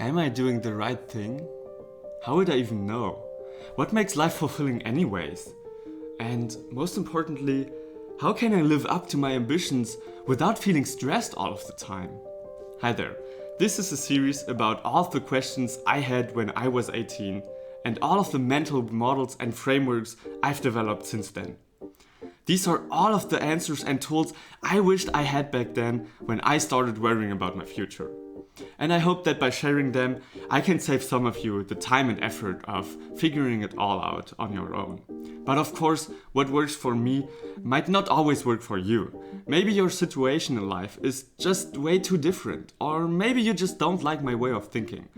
Am I doing the right thing? How would I even know? What makes life fulfilling anyways? And most importantly, how can I live up to my ambitions without feeling stressed all of the time? Hi there, this is a series about all of the questions I had when I was 18 and all of the mental models and frameworks I've developed since then. These are all of the answers and tools I wished I had back then when I started worrying about my future. And I hope that by sharing them, I can save some of you the time and effort of figuring it all out on your own. But of course, what works for me might not always work for you. Maybe your situation in life is just way too different, or maybe you just don't like my way of thinking.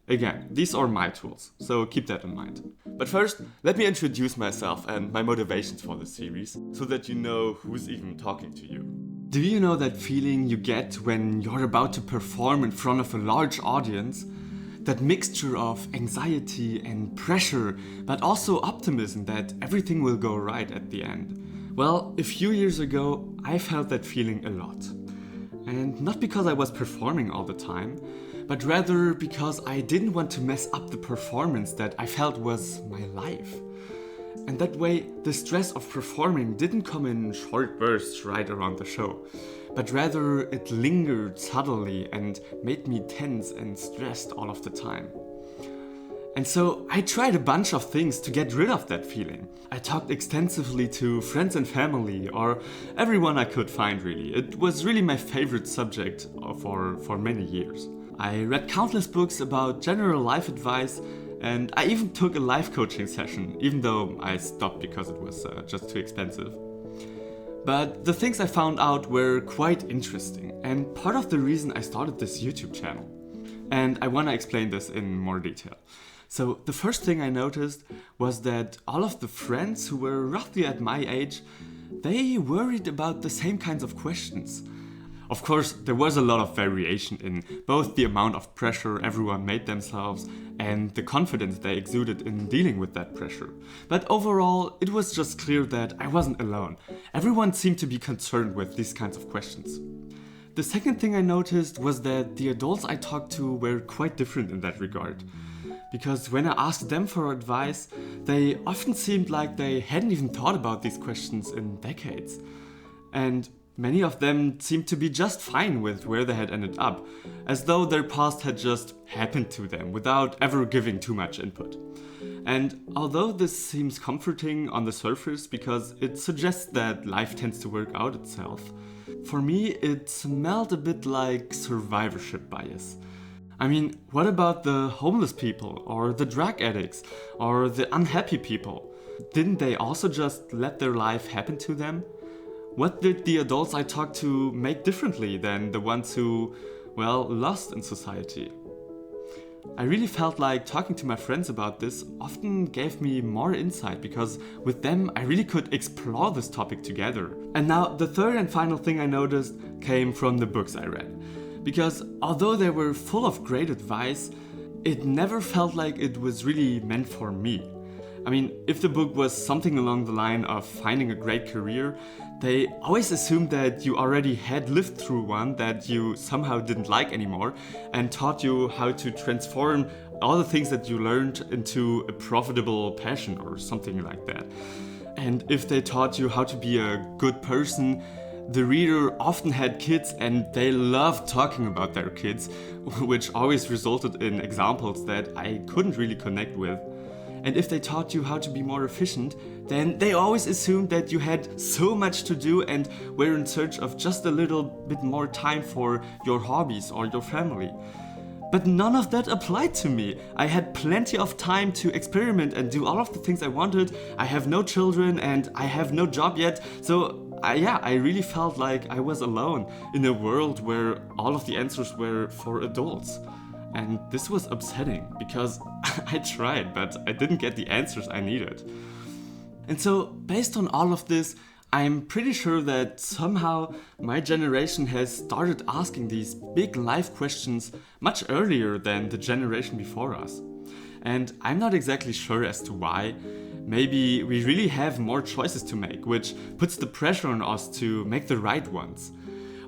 Again, these are my tools, so keep that in mind. But first, let me introduce myself and my motivations for this series, so that you know who's even talking to you. Do you know that feeling you get when you're about to perform in front of a large audience? That mixture of anxiety and pressure, but also optimism that everything will go right at the end. Well, a few years ago, I felt that feeling a lot. And not because I was performing all the time, but rather because I didn't want to mess up the performance that I felt was my life. And that way, the stress of performing didn't come in short bursts right around the show, but rather it lingered subtly and made me tense and stressed all of the time. And so I tried a bunch of things to get rid of that feeling. I talked extensively to friends and family, or everyone I could find really. It was really my favorite subject for many years. I read countless books about general life advice, and I even took a life coaching session, even though I stopped because it was just too expensive. But the things I found out were quite interesting, and part of the reason I started this YouTube channel. And I want to explain this in more detail. So the first thing I noticed was that all of the friends who were roughly at my age, they worried about the same kinds of questions. Of course, there was a lot of variation in both the amount of pressure everyone made themselves and the confidence they exuded in dealing with that pressure. But overall, it was just clear that I wasn't alone. Everyone seemed to be concerned with these kinds of questions. The second thing I noticed was that the adults I talked to were quite different in that regard. Because when I asked them for advice, they often seemed like they hadn't even thought about these questions in decades. And many of them seemed to be just fine with where they had ended up, as though their past had just happened to them without ever giving too much input. And although this seems comforting on the surface because it suggests that life tends to work out itself, for me it smelled a bit like survivorship bias. I mean, what about the homeless people, or the drug addicts, or the unhappy people? Didn't they also just let their life happen to them? What did the adults I talked to make differently than the ones who, lost in society? I really felt like talking to my friends about this often gave me more insight because with them I really could explore this topic together. And now the third and final thing I noticed came from the books I read. Because although they were full of great advice, it never felt like it was really meant for me. I mean, if the book was something along the line of finding a great career, they always assumed that you already had lived through one that you somehow didn't like anymore and taught you how to transform all the things that you learned into a profitable passion or something like that. And if they taught you how to be a good person, the reader often had kids and they loved talking about their kids, which always resulted in examples that I couldn't really connect with. And if they taught you how to be more efficient, then they always assumed that you had so much to do and were in search of just a little bit more time for your hobbies or your family. But none of that applied to me. I had plenty of time to experiment and do all of the things I wanted. I have no children and I have no job yet. So I really felt like I was alone in a world where all of the answers were for adults. And this was upsetting because I tried, but I didn't get the answers I needed. And so, based on all of this, I'm pretty sure that somehow my generation has started asking these big life questions much earlier than the generation before us. And I'm not exactly sure as to why. Maybe we really have more choices to make, which puts the pressure on us to make the right ones.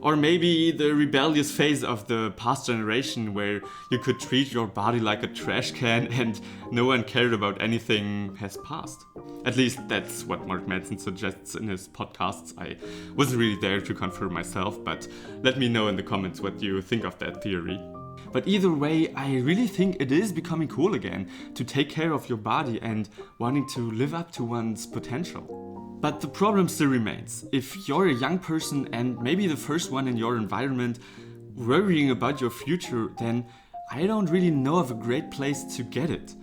Or maybe the rebellious phase of the past generation where you could treat your body like a trash can and no one cared about anything has passed. At least that's what Mark Manson suggests in his podcasts. I wasn't really there to confirm myself, but let me know in the comments what you think of that theory. But either way, I really think it is becoming cool again to take care of your body and wanting to live up to one's potential. But the problem still remains. If you're a young person and maybe the first one in your environment worrying about your future, then I don't really know of a great place to get it.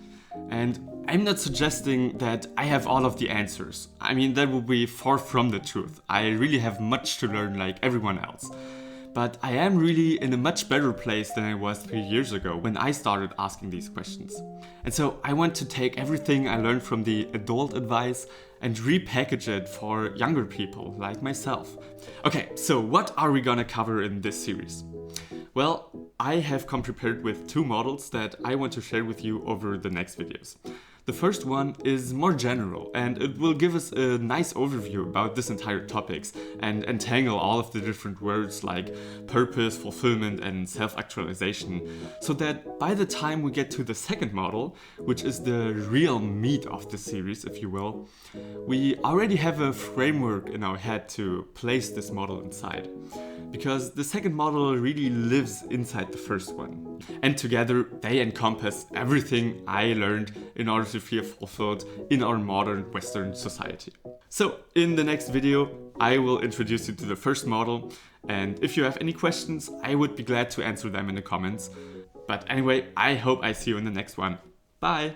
And I'm not suggesting that I have all of the answers. I mean, that would be far from the truth. I really have much to learn like everyone else. But I am really in a much better place than I was 3 years ago when I started asking these questions. And so I want to take everything I learned from the adult advice and repackage it for younger people like myself. Okay, so what are we gonna cover in this series? Well, I have come prepared with 2 models that I want to share with you over the next videos. The first one is more general and it will give us a nice overview about this entire topics and entangle all of the different words like purpose, fulfillment and self-actualization, so that by the time we get to the second model, which is the real meat of the series if you will, we already have a framework in our head to place this model inside. Because the second model really lives inside the first one. And together they encompass everything I learned in order to feel fulfilled in our modern Western society. So in the next video, I will introduce you to the first model, and if you have any questions, I would be glad to answer them in the comments. But anyway, I hope I see you in the next one. Bye!